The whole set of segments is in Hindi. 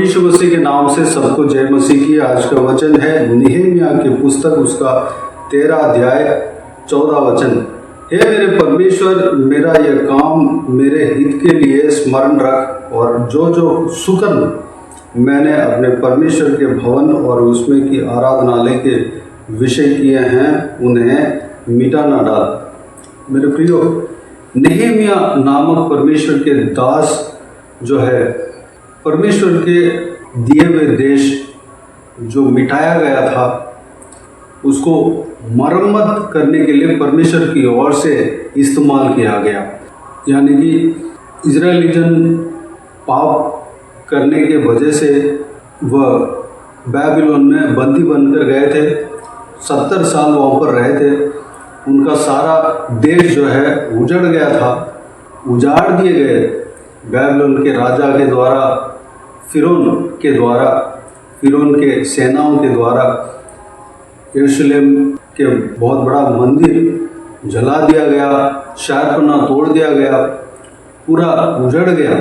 यीशु मसीह के नाम से सबको जय मसीह की। आज का वचन है नहम्याह की पुस्तक, उसका 13 अध्याय 14 वचन। हे मेरे परमेश्वर, मेरा यह काम मेरे हित के लिए स्मरण रख, और जो जो सुकर्म मैंने अपने परमेश्वर के भवन और उसमें की आराधनालय के विषय किए हैं उन्हें मिटा न डाल। मेरे प्रियो, नहम्याह नामक परमेश्वर के दास जो है, परमेश्वर के दिए हुए देश जो मिटाया गया था उसको मरम्मत करने के लिए परमेश्वर की ओर से इस्तेमाल किया गया। यानी कि इजरायली जन पाप करने के वजह से वह बाबिलोन में बंदी बनकर गए थे। 70 साल वहाँ पर रहे थे। उनका सारा देश जो है उजड़ गया था, उजाड़ दिए गए बाबिलोन के राजा के द्वारा, फिरौन के सेनाओं के द्वारा। यरूशलेम के बहुत बड़ा मंदिर जला दिया गया, शहरपना तोड़ दिया गया, पूरा उजड़ गया,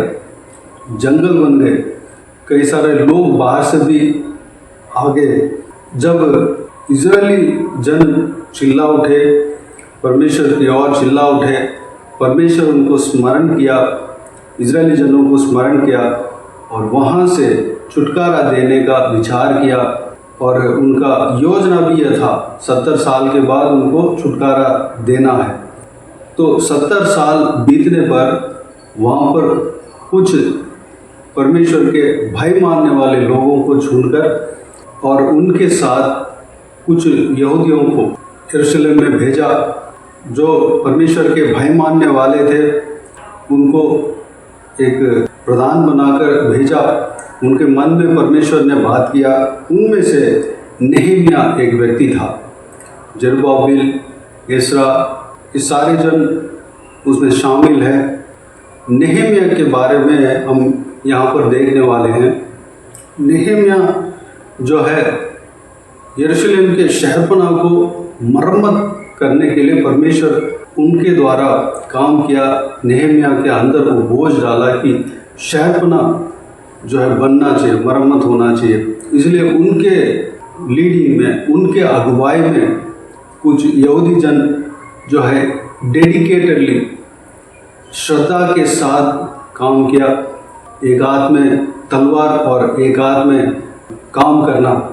जंगल बन गए। कई सारे लोग बाहर से भी आ गए। जब इजरायली जन चिल्ला उठे, परमेश्वर की ओर चिल्ला उठे, परमेश्वर उनको स्मरण किया, इजरायली जनों को स्मरण किया और वहाँ से छुटकारा देने का विचार किया। और उनका योजना भी यह था 70 साल के बाद उनको छुटकारा देना है। तो 70 साल बीतने पर वहाँ पर कुछ परमेश्वर के भय मानने वाले लोगों को चुनकर और उनके साथ कुछ यहूदियों को यरूशलेम में भेजा। जो परमेश्वर के भय मानने वाले थे उनको एक प्रधान बनाकर भेजा। उनके मन में परमेश्वर ने बात किया। उनमें से नहम्याह एक व्यक्ति था। जरुब्बाबिल, एसरा, ये सारे जन उसमें शामिल हैं। नहम्याह के बारे में हम यहाँ पर देखने वाले हैं। नहम्याह जो है, यरूशलेम के शहरपना को मरम्मत करने के लिए परमेश्वर उनके द्वारा काम किया। नहम्याह के अंदर वो बोझ डाला कि शहरपना जो है बनना चाहिए, मरम्मत होना चाहिए। इसलिए उनके लीडिंग में, उनके अगुवाई में कुछ यहूदी जन जो है डेडिकेटेडली, श्रद्धा के साथ काम किया। एक हाथ में तलवार और एक हाथ में काम करना,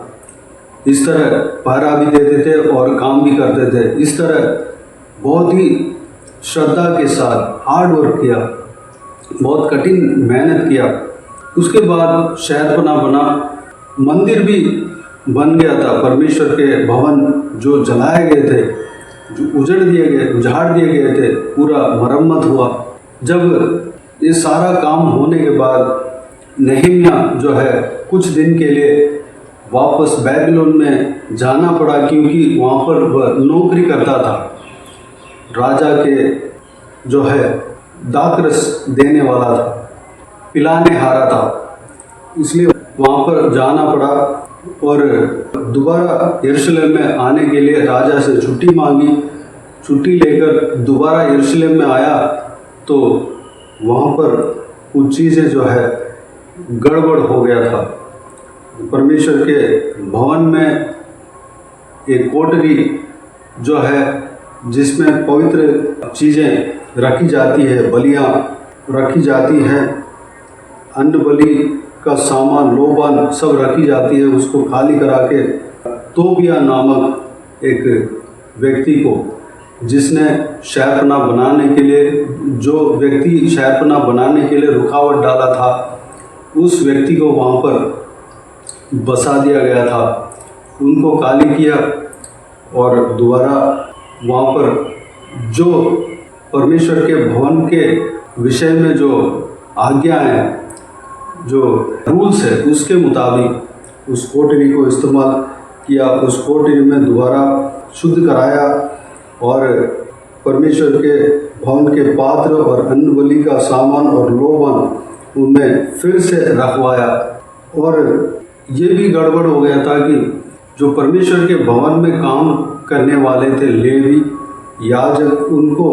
इस तरह पहरा भी देते थे और काम भी करते थे। इस तरह बहुत ही श्रद्धा के साथ हार्ड वर्क किया, बहुत कठिन मेहनत किया। उसके बाद शहरपना बना, मंदिर भी बन गया था। परमेश्वर के भवन जो जलाए गए थे, जो उजाड़ दिए गए थे, पूरा मरम्मत हुआ। जब ये सारा काम होने के बाद नहम्याह जो है कुछ दिन के लिए वापस बाबिलोन में जाना पड़ा, क्योंकि वहाँ पर वह नौकरी करता था। राजा के जो है दाखरस देने वाला था, पिलाने हारा था, इसलिए वहाँ पर जाना पड़ा। और दोबारा यरूशलेम में आने के लिए राजा से छुट्टी मांगी। छुट्टी लेकर दोबारा यरूशलेम में आया तो वहाँ पर कुछ चीज़ें जो है गड़बड़ हो गया था। परमेश्वर के भवन में एक कोठरी जो है जिसमें पवित्र चीज़ें रखी जाती है, बलियाँ रखी जाती हैं, अन्न बलि का सामान, लोबान सब रखी जाती है, उसको खाली करा के तोबिया नामक एक व्यक्ति को, जिसने शहरपना बनाने के लिए, जो व्यक्ति शहरपना बनाने के लिए रुकावट डाला था, उस व्यक्ति को वहाँ पर बसा दिया गया था। उनको खाली किया और दोबारा वहाँ पर जो परमेश्वर के भवन के विषय में जो आज्ञा है, जो रूल्स है, उसके मुताबिक उस कोठरी को इस्तेमाल किया। उस कोठरी में दोबारा शुद्ध कराया और परमेश्वर के भवन के पात्र और अन्न बलि का सामान और लोबान उनमें फिर से रखवाया। और ये भी गड़बड़ हो गया था कि जो परमेश्वर के भवन में काम करने वाले थे, लेवी, याजक, उनको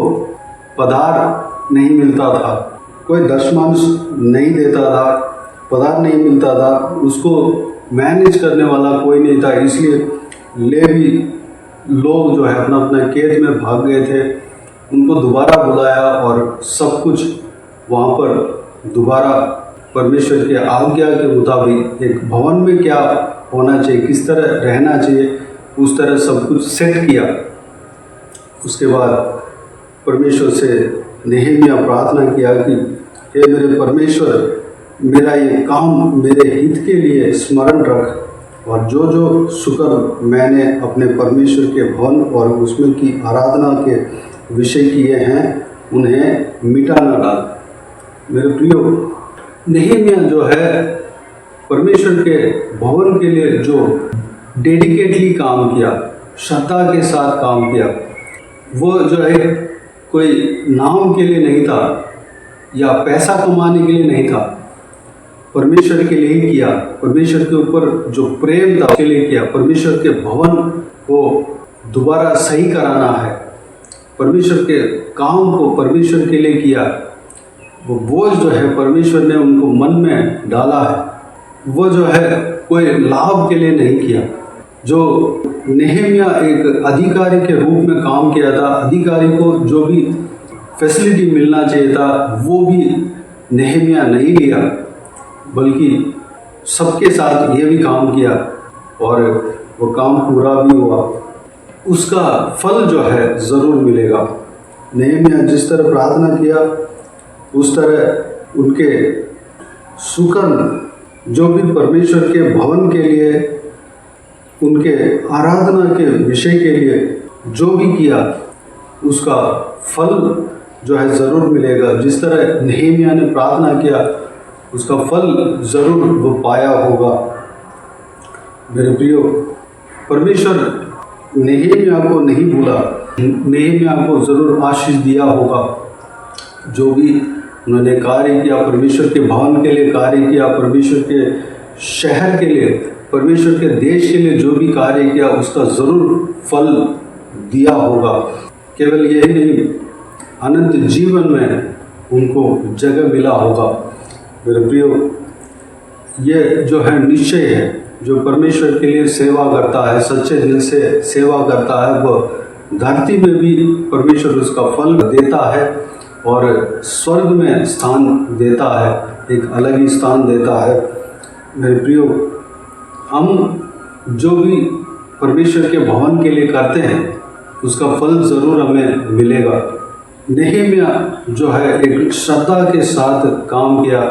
पदार नहीं मिलता था, कोई दशमांश नहीं देता था। पगार नहीं मिलता था, उसको मैनेज करने वाला कोई नहीं था, इसलिए लेवी लोग जो है अपना अपना कैद में भाग गए थे। उनको दोबारा बुलाया और सब कुछ वहाँ पर दोबारा परमेश्वर के आज्ञा के मुताबिक एक भवन में क्या होना चाहिए, किस तरह रहना चाहिए, उस तरह सब कुछ सेट किया। उसके बाद परमेश्वर से नेहमिया प्रार्थना किया कि हे मेरे परमेश्वर, मेरा ये काम मेरे हित के लिए स्मरण रख, और जो जो शुक्र मैंने अपने परमेश्वर के भवन और उसमें की आराधना के विषय किए हैं उन्हें मिटा न डाल। मेरे प्रियो, नेहमिया जो है परमेश्वर के भवन के लिए जो डेडिकेटली काम किया, श्रद्धा के साथ काम किया, वो जो है कोई नाम के लिए नहीं था या पैसा कमाने के लिए नहीं था, परमेश्वर के लिए ही किया। परमेश्वर के ऊपर जो प्रेम था उसके लिए किया। परमेश्वर के भवन को दोबारा सही कराना है, परमेश्वर के काम को परमेश्वर के लिए किया। वो बोझ जो है परमेश्वर ने उनको मन में डाला है, वो जो है कोई लाभ के लिए नहीं किया। जो नेहमिया एक अधिकारी के रूप में काम किया था, अधिकारी को जो भी फैसिलिटी मिलना चाहिए था वो भी नेहमिया नहीं लिया, बल्कि सबके साथ ये भी काम किया और वो काम पूरा भी हुआ। उसका फल जो है ज़रूर मिलेगा। नेहमिया जिस तरह प्रार्थना किया उस तरह उनके सुकर्म जो भी परमेश्वर के भवन के लिए, उनके आराधना के विषय के लिए जो भी किया उसका फल जो है ज़रूर मिलेगा। जिस तरह नेहमिया ने प्रार्थना किया उसका फल ज़रूर वो पाया होगा। मेरे प्रियो, परमेश्वर नेहमिया को नहीं भूला, नेहमिया को ज़रूर आशीष दिया होगा। जो भी उन्होंने कार्य किया, परमेश्वर के भवन के लिए कार्य किया, परमेश्वर के शहर के लिए, परमेश्वर के देश के लिए जो भी कार्य किया उसका ज़रूर फल दिया होगा। केवल यही नहीं, अनंत जीवन में उनको जगह मिला होगा। मेरे प्रियो, ये जो है निश्चय है, जो परमेश्वर के लिए सेवा करता है, सच्चे दिल से सेवा करता है, वह धरती में भी परमेश्वर उसका फल देता है और स्वर्ग में स्थान देता है, एक अलग ही स्थान देता है। मेरे प्रियो, हम जो भी परमेश्वर के भवन के लिए करते हैं उसका फल ज़रूर हमें मिलेगा। नेहमिया जो है एक श्रद्धा के साथ काम किया।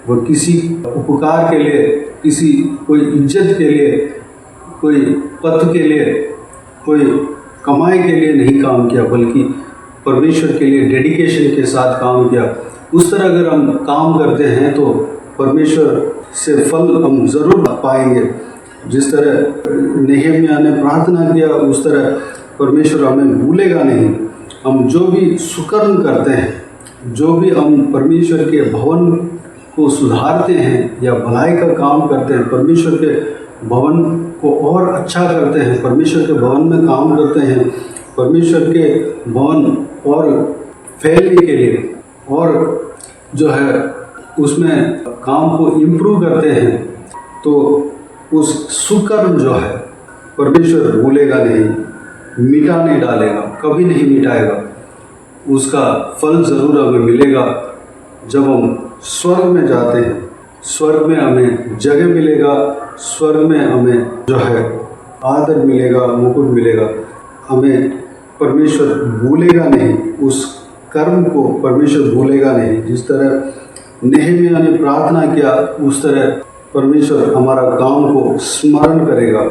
वो किसी उपकार के लिए, किसी कोई इज्जत के लिए, कोई पद के लिए, कोई कमाई के लिए नहीं काम किया, बल्कि परमेश्वर के लिए डेडिकेशन के साथ काम किया। उस तरह अगर हम काम करते हैं तो परमेश्वर से फल हम ज़रूर पाएंगे। जिस तरह नेहमिया ने प्रार्थना किया उस तरह परमेश्वर हमें भूलेगा नहीं। हम जो भी सुकर्म करते हैं, जो भी हम परमेश्वर के भवन को सुधारते हैं या भलाई का काम करते हैं, परमेश्वर के भवन को और अच्छा करते हैं, परमेश्वर के भवन में काम करते हैं, परमेश्वर के भवन और फैलने के लिए और जो है उसमें काम को इम्प्रूव करते हैं, तो उस सुकर्म जो है परमेश्वर भूलेगा नहीं, मिटा नहीं डालेगा, कभी नहीं मिटाएगा। उसका फल ज़रूर हमें मिलेगा। जब हम स्वर्ग में जाते हैं, स्वर्ग में हमें जगह मिलेगा, स्वर्ग में हमें जो है आदर मिलेगा, मुकुट मिलेगा। हमें परमेश्वर भूलेगा नहीं, उस कर्म को परमेश्वर भूलेगा नहीं। जिस तरह नेहमिया ने प्रार्थना किया उस तरह परमेश्वर हमारा काम को स्मरण करेगा,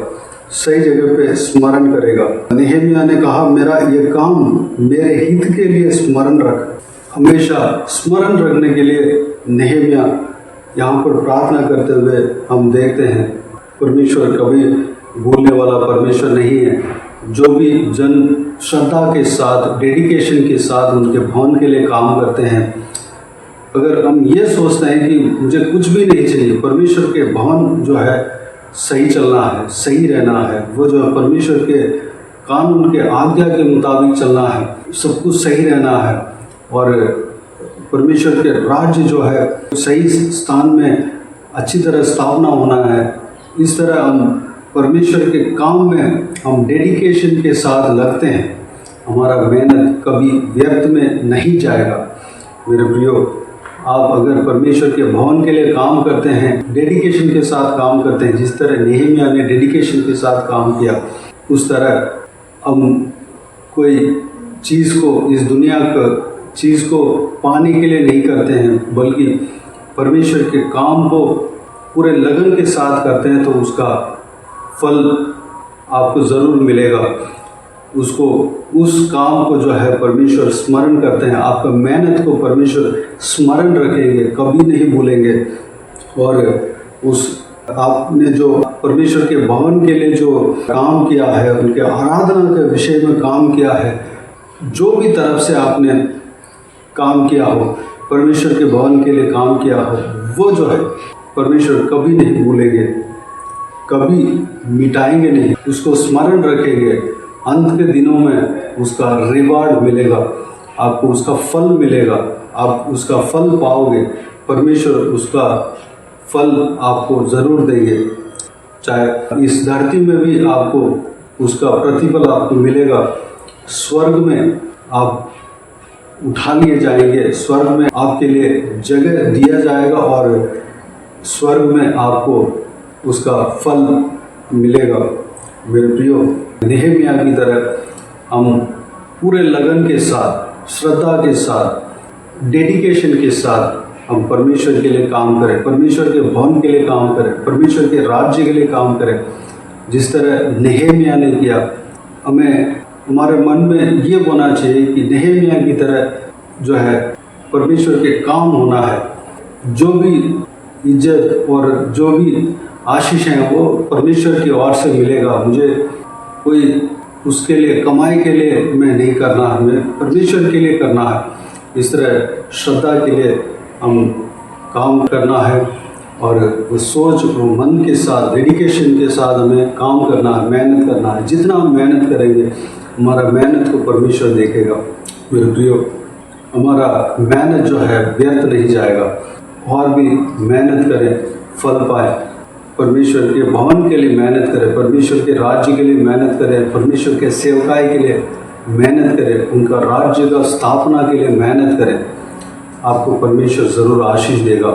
सही जगह पे स्मरण करेगा। नेहमिया ने कहा, मेरा ये काम मेरे हित के लिए स्मरण रख। हमेशा स्मरण रखने के लिए नेहमिया यहाँ पर प्रार्थना करते हुए हम देखते हैं। परमेश्वर कभी भूलने वाला परमेश्वर नहीं है। जो भी जन श्रद्धा के साथ, डेडिकेशन के साथ उनके भवन के लिए काम करते हैं, अगर हम ये सोचते हैं कि मुझे कुछ भी नहीं चाहिए, परमेश्वर के भवन जो है सही चलना है, सही रहना है, वो जो है परमेश्वर के कानून के आज्ञा के मुताबिक चलना है, सब कुछ सही रहना है और परमेश्वर के राज्य जो है सही स्थान में अच्छी तरह स्थापना होना है। इस तरह हम परमेश्वर के काम में हम डेडिकेशन के साथ लगते हैं, हमारा मेहनत कभी व्यर्थ में नहीं जाएगा। मेरे प्रियो, आप अगर परमेश्वर के भवन के लिए काम करते हैं, डेडिकेशन के साथ काम करते हैं, जिस तरह नेहमिया ने डेडिकेशन के साथ काम किया, उस तरह हम कोई चीज़ को, इस दुनिया का चीज़ को पाने के लिए नहीं करते हैं, बल्कि परमेश्वर के काम को पूरे लगन के साथ करते हैं, तो उसका फल आपको ज़रूर मिलेगा। उसको, उस काम को जो है परमेश्वर स्मरण करते हैं, आपका मेहनत को परमेश्वर स्मरण रखेंगे, कभी नहीं भूलेंगे। और उस आपने जो परमेश्वर के भवन के लिए जो काम किया है, उनके आराधना के विषय में काम किया है, जो भी तरफ से आपने काम किया हो, परमेश्वर के भवन के लिए काम किया हो, वो जो है परमेश्वर कभी नहीं भूलेंगे, कभी मिटाएंगे नहीं, उसको स्मरण रखेंगे। अंत के दिनों में उसका रिवार्ड मिलेगा, आपको उसका फल मिलेगा, आप उसका फल पाओगे, परमेश्वर उसका फल आपको ज़रूर देंगे। चाहे इस धरती में भी आपको उसका प्रतिफल आपको मिलेगा, स्वर्ग में आप उठा लिए जाएंगे, स्वर्ग में आपके लिए जगह दिया जाएगा और स्वर्ग में आपको उसका फल मिलेगा। मेरे प्रियो, नेहमिया की तरह हम पूरे लगन के साथ, श्रद्धा के साथ, डेडिकेशन के साथ हम परमेश्वर के लिए काम करें, परमेश्वर के भवन के लिए काम करें, परमेश्वर के राज्य के लिए काम करें, जिस तरह नेहमिया ने किया। हमें, हमारे मन में ये होना चाहिए कि नेहमिया की तरह जो है परमेश्वर के काम होना है। जो भी इज्जत और जो भी आशीष हैं वो परमेश्वर की ओर से मिलेगा। मुझे कोई उसके लिए, कमाई के लिए मैं नहीं करना, हमें परमेश्वर के लिए करना है। इस तरह श्रद्धा के लिए हम काम करना है और वो सोच और मन के साथ, डेडिकेशन के साथ हमें काम करना है, मेहनत करना है। जितना हम मेहनत करेंगे, हमारा मेहनत को परमेश्वर देखेगा। मेरे प्रियो, हमारा मेहनत जो है व्यर्थ नहीं जाएगा, और भी मेहनत करें, फल पाए। परमेश्वर के भवन के लिए मेहनत करें, परमेश्वर के राज्य के लिए मेहनत करें, परमेश्वर के सेवकाई के लिए मेहनत करें, उनका राज्य का स्थापना के लिए मेहनत करें, आपको परमेश्वर ज़रूर आशीष देगा।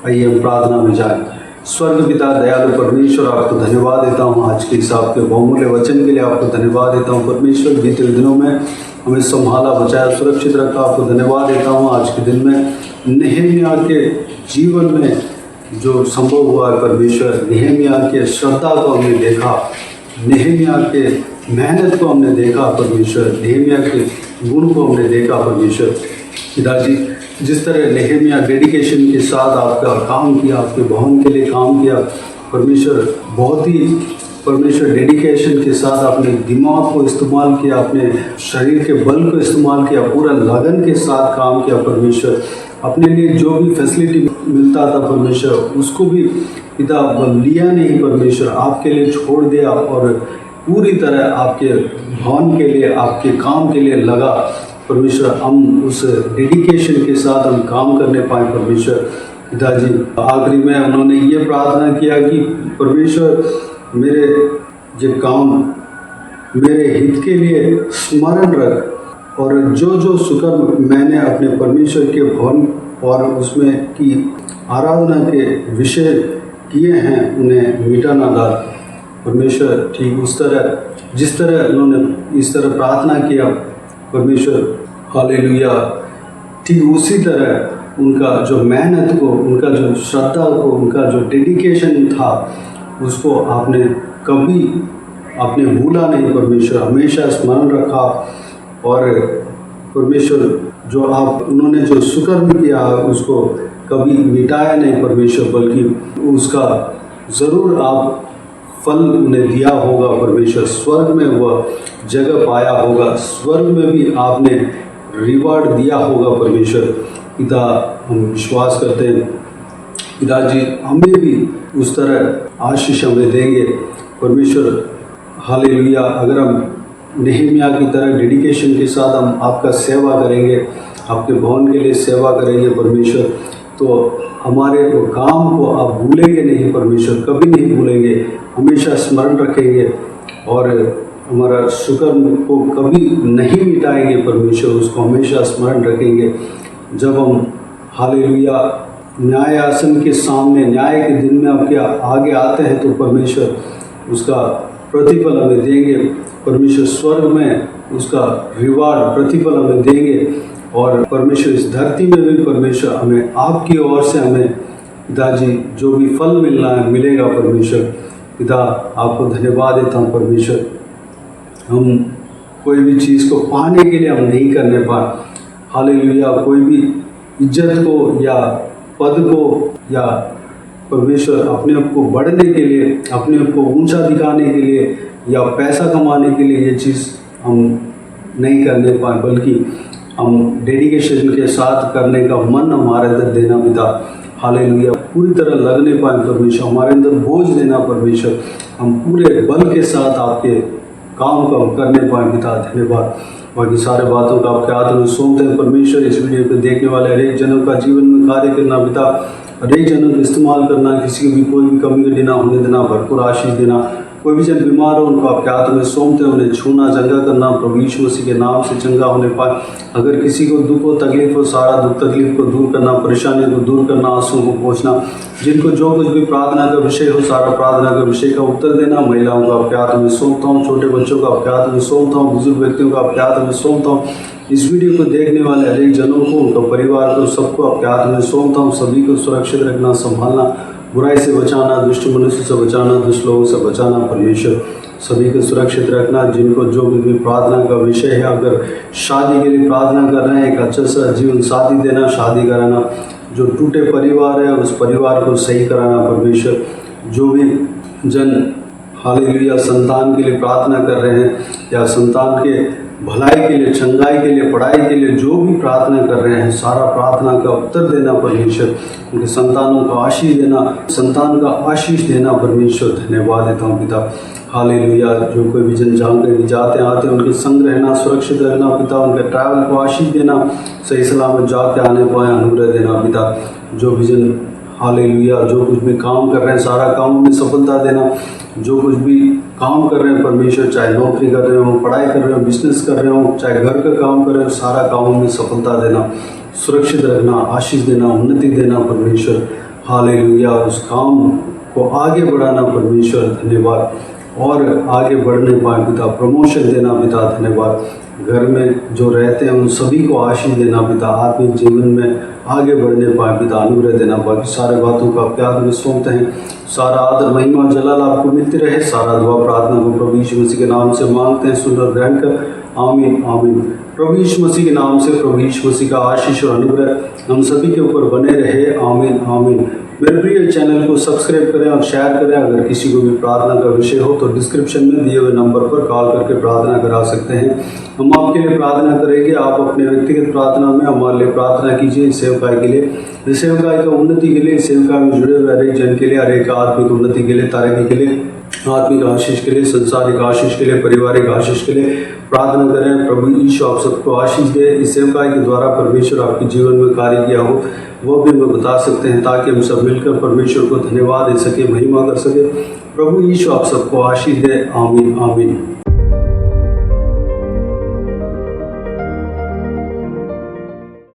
आइए हम प्रार्थना में जाएं। स्वर्ग पिता दयालु परमेश्वर, आपको धन्यवाद देता हूँ आज के इस आपके बहुमूल्य वचन के लिए। आपको धन्यवाद देता हूँ परमेश्वर, बीते दिनों में हमें संभाला, बचाया, सुरक्षित रखा। आपको धन्यवाद देता हूँ आज के दिन में नेहमिया के जीवन में जो संभव हुआ है परमेश्वर, नेहमिया के श्रद्धा को हमने देखा, नेहमिया के मेहनत को हमने देखा परमेश्वर, नेहमिया के गुण को हमने देखा परमेश्वर। पिताजी, जिस तरह नेहमिया डेडिकेशन के साथ आपका काम किया, आपके भवन के लिए काम किया परमेश्वर, बहुत ही परमेश्वर डेडिकेशन के साथ अपने दिमाग को इस्तेमाल किया, अपने शरीर के बल को इस्तेमाल किया, पूरा लगन के साथ काम किया परमेश्वर। अपने लिए जो भी फैसिलिटी मिलता था परमेश्वर, उसको भी पिता लिया नहीं परमेश्वर, आपके लिए छोड़ दिया और पूरी तरह आपके भवन के लिए, आपके काम के लिए लगा परमेश्वर। हम उस डेडिकेशन के साथ हम काम करने पाए परमेश्वर। पिताजी, आखिरी में उन्होंने ये प्रार्थना किया कि परमेश्वर मेरे जो काम मेरे हित के लिए स्मरण रख, और जो जो सुकर्म मैंने अपने परमेश्वर के भवन और उसमें की आराधना के विषय किए हैं, उन्हें मिटा ना डाल परमेश्वर। ठीक उस तरह, जिस तरह उन्होंने इस तरह प्रार्थना किया परमेश्वर, हालेलुया, ठीक उसी तरह उनका जो मेहनत को, उनका जो श्रद्धा को, उनका जो डेडिकेशन था, उसको आपने कभी आपने भूला नहीं परमेश्वर, हमेशा स्मरण रखा। और परमेश्वर, जो आप उन्होंने जो सुकर्म किया उसको कभी मिटाया नहीं परमेश्वर, बल्कि उसका ज़रूर आप फल उन्हें दिया होगा परमेश्वर। स्वर्ग में वह जगह पाया होगा, स्वर्ग में भी आपने रिवार्ड दिया होगा परमेश्वर। पिता, हम विश्वास करते हैं पिताजी, हमें भी उस तरह आशीष हमें देंगे परमेश्वर। हालेलुया। अगर हम नेहमिया की तरह डेडिकेशन के साथ हम आपका सेवा करेंगे, आपके भवन के लिए सेवा करेंगे परमेश्वर, तो हमारे वो काम को आप भूलेंगे नहीं परमेश्वर, कभी नहीं भूलेंगे, हमेशा स्मरण रखेंगे और हमारा शुक्र को कभी नहीं मिटाएंगे परमेश्वर, उसको हमेशा स्मरण रखेंगे। जब हम हालेलुया न्याय आसन के सामने न्याय के दिन में आपके आगे आते हैं तो परमेश्वर उसका प्रतिफल हमें देंगे, परमेश्वर स्वर्ग में उसका रिवार्ड प्रतिफल हमें देंगे। और परमेश्वर इस धरती में भी परमेश्वर हमें आपकी ओर से हमें पिताजी जो भी फल मिलना है मिलेगा परमेश्वर। पिता आपको धन्यवाद देता हूँ परमेश्वर, हम कोई भी चीज़ को पाने के लिए हम नहीं करने पाए, हालेलुया कोई भी इज्जत को या पद को या परमेश्वर अपने आप को बढ़ने के लिए, अपने आप को ऊंचा दिखाने के लिए या पैसा कमाने के लिए ये चीज़ हम नहीं करने पाए, बल्कि हम डेडिकेशन के साथ करने का मन हमारे अंदर देना पिता, हालेलुया पूरी तरह लगने पाए परमेश्वर, हमारे अंदर बोझ देना परमेश्वर, हम पूरे बल के साथ आपके काम को हम करने पाए पिता, धन्यवाद। बाकी सारे बातों का आपके हाथ में सौंपते हैं परमेश्वर। इस वीडियो को देखने वाले हर एक जनों का जीवन में कार्य करना पिता, हर एक जनों को इस्तेमाल करना, किसी को भी कोई भी कमी घटी ना होने देना, भरपूर आशीष देना। कोई भी जन बीमार हो उनको आपके हाथ में सौंपते हैं, उन्हें छूना चंगा करना, प्रभु यीशु मसीह के नाम से चंगा होने पाए। अगर किसी को दुख हो तकलीफ हो, सारा दुख तकलीफ को दूर करना, परेशानी को दूर करना, आंसुओं को पहुँचना, जिनको जो कुछ भी प्रार्थना का विषय हो सारा प्रार्थना का विषय का उत्तर देना। महिलाओं को आपके हाथ में सौंपता हूँ, छोटे बच्चों को आपके हाथ में सौंपता हूँ, बुजुर्ग व्यक्तियों को आपके हाथ में सौंपता हूँ। इस वीडियो को देखने वाले हर एक जनों को, उनका परिवार को, सबको आपके हाथ में सौंपता हूँ। सभी को सुरक्षित रखना, संभालना, बुराई से बचाना, दुष्ट मनुष्य से बचाना, दुष्ट लोगों से बचाना परमेश्वर, सभी को सुरक्षित रखना। जिनको जो भी प्रार्थना का विषय है, अगर शादी के लिए प्रार्थना कर रहे हैं, एक अच्छा सा जीवन साथी देना, शादी कराना, जो टूटे परिवार है उस परिवार को सही कराना परमेश्वर, जो भी जन हालेलुया संतान के लिए प्रार्थना कर रहे हैं या संतान के भलाई के लिए, चंगाई के लिए, पढ़ाई के लिए जो भी प्रार्थना कर रहे हैं, सारा प्रार्थना का उत्तर देना परमेश्वर, उनके संतानों को आशीष देना, संतान का आशीष देना परमेश्वर, धन्यवाद देता हूँ पिता, हालेलुया। जो कोई भी जन जहाँ कहीं जाते आते हैं उनके संग रहना, सुरक्षित रहना पिता, उनके ट्रैवल को आशीष देना, सही सलामत जाके आने पाए अनुग्रह देना पिता। जो भी जन हालेलुया जो कुछ भी काम कर रहे हैं सारा कामों में सफलता देना, जो कुछ भी काम कर रहे हैं परमेश्वर, चाहे नौकरी कर रहे हो, पढ़ाई कर रहे हो, बिजनेस कर रहे हो, चाहे घर का काम कर रहे हो, सारा कामों में सफलता देना, सुरक्षित रखना, आशीष देना, उन्नति देना परमेश्वर, हालेलुया। उस काम को आगे बढ़ाना परमेश्वर, धन्यवाद, और आगे बढ़ने पाए पिता, प्रमोशन देना पिता, धन्यवाद। घर में जो रहते हैं उन सभी को आशीष देना पिता, आत्मिक जीवन में आगे बढ़ने पाए पिता, अनुग्रह देना। बाकी सारे बातों का आपके हाथ में सौंपते हैं। सारा आदर महिमा जलाल आपको मिलती रहे। सारा दुआ प्रार्थना को प्रभु यीशु मसीह के नाम से मांगते हैं, सुनकर ग्रहण कर, आमीन आमीन। प्रभु यीशु मसीह के नाम से प्रभु यीशु मसीह का आशीष और अनुग्रह हम सभी के ऊपर बने रहे, आमीन आमीन। मेरे प्रिय चैनल को सब्सक्राइब करें और शेयर करें। अगर किसी को भी प्रार्थना का विषय हो तो डिस्क्रिप्शन में दिए हुए नंबर पर कॉल करके प्रार्थना करा सकते हैं, हम आपके लिए प्रार्थना करेंगे। आप अपने व्यक्तिगत प्रार्थना में हमारे लिए प्रार्थना कीजिए, इस सेवकाई के लिए, इस सेवकाई का उन्नति के लिए, इस सेवकाई में जुड़े हुए हर एक जन के लिए, हर एक आत्मिक उन्नति के लिए, तरक्की के लिए, आत्मिक आशीष के लिए, संसारिक आशीष के लिए, पारिवारिक आशीष के लिए प्रार्थना करें। प्रभु यीशु आप सबको आशीष दे। इस सेवकाई के द्वारा परमेश्वर आपके जीवन में कार्य किया हो वो भी हमें बता सकते हैं, ताकि हम सब मिलकर परमेश्वर को धन्यवाद दे सके, महिमा कर सके। प्रभु यीशु आप सबको आशीष दे, आमीन आमीन।